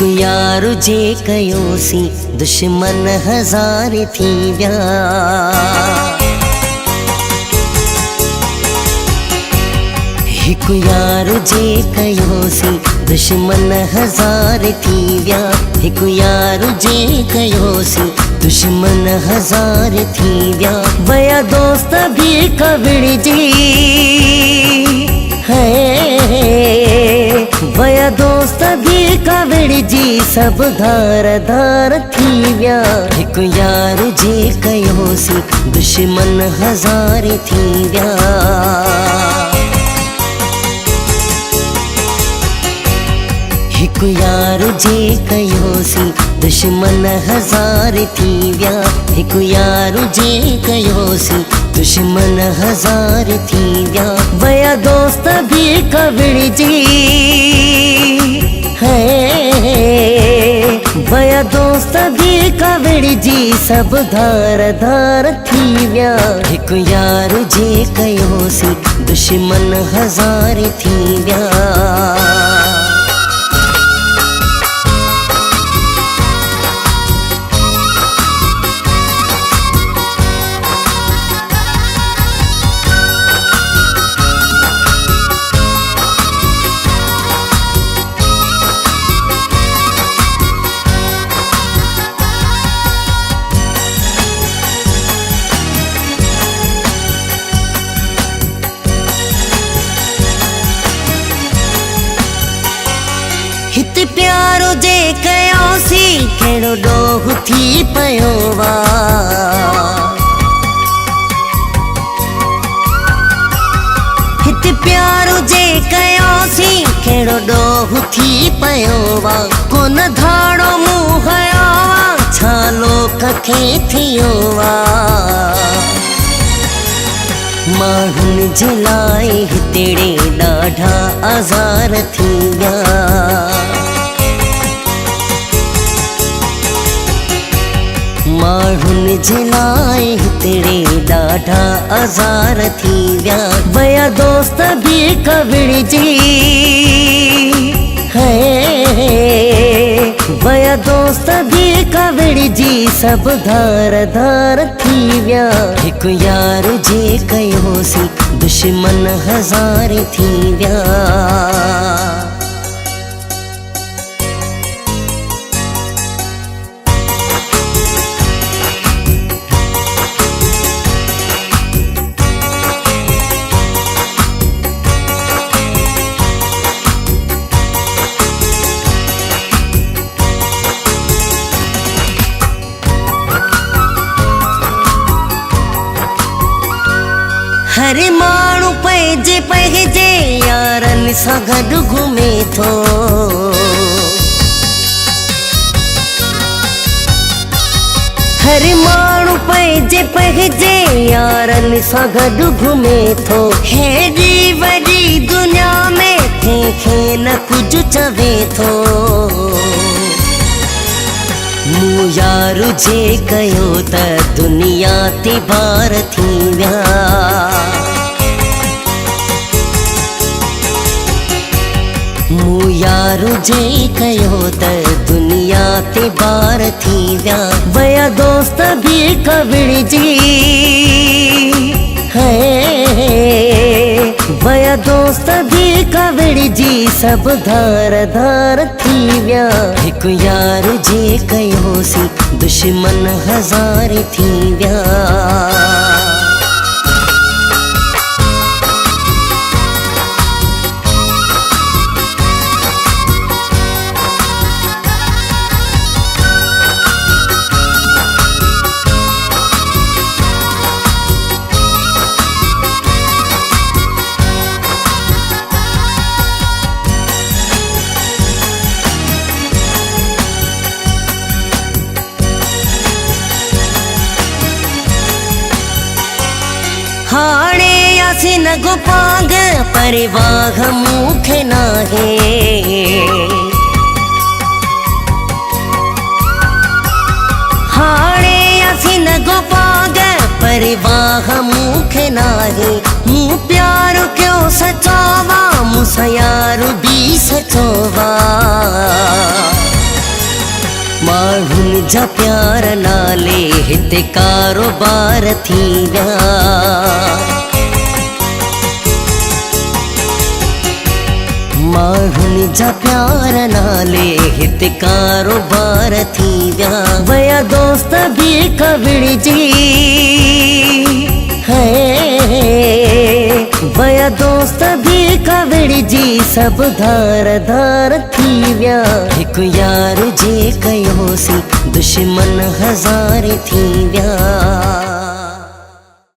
हिकु यार जे कयोसी दुश्मन हजार थी व्या। हिकु यार जे कयोसी दुश्मन हजार थी व्या। हिकु यार जे कयोसी दुश्मन हजार थी व्या। वया दोस्त भी कविड़जी है, वया दोस्त भी कविड़जी सब धार धार थी व्या। हिकु यार जे कयोसी दुश्मन हजार थी व्या। हिकु यार जे कयोसी दुश्मन हजार थी व्या। हिकु यार जे कयोसी दुश्मन हजार थी व्या। वया दोस्त भी कविड़जी है, वया दोस्त भी कविड़जी सब धार धार थी व्या। हिकु यार जे कयोसी दुश्मन हजार थी व्या। हित प्यारो जे कयोसी केड़ो डोह थी पयो वा। हित प्यारो जे कयोसी केड़ो डोह थी पयो वा। कोन धाड़ो मुंह वा छालो कखे थियो वा। माण्हुन जे लाइ हितेड़े ॾाढा आज़ार थी व्या। माण्हुन जे लाइ हितेड़े ॾाढा आज़ार थी व्या। वया दोस्त भी कविड़जी है, वया दोस्त भी कविड़जी सब धार धार थी व्या। हिकु यार जे कयोसी दुश्मन हजार थी व्या। हर माण्हू पंहिंजे पंहिंजे यारनि सां गॾु घुमे थो। हर माण्हू पंहिंजे पंहिंजे यारनि सां गॾु घुमे थो। हेॾी वॾी दुनिया में कंहिंखे न कुझु चवे थो। मूं यार जे कयो त दुनिया ते बार थी व्या। मूं यार जे कयो त दुनिया ते बार थी व्या। वया दोस्त भी कविड़जी है, वया दोस्त भी कविड़जी सब धार धार थी व्या। हिकु यार जे कयोसी दुश्मन हजार थी व्या। हाणे आसी न गुपांग परिवाह मूंखे नाहे। हाणे आसी न गुपांग परिवाह मूंखे नाहे। मूं प्यार क्यों सचो वा, मूंसां यार भी सचो वा। माण्हुनि जा प्यार नाले हिते कारोबार थी विया। माण्हुनि जा प्यार नाले हिते कारोबार थी विया। वया दोस्त भी कविड़जी है, वया दोस्त भी कविड़जी सब धार धार थी विया। हिकु यार जे कयोसी दुश्मन हज़ार थी विया।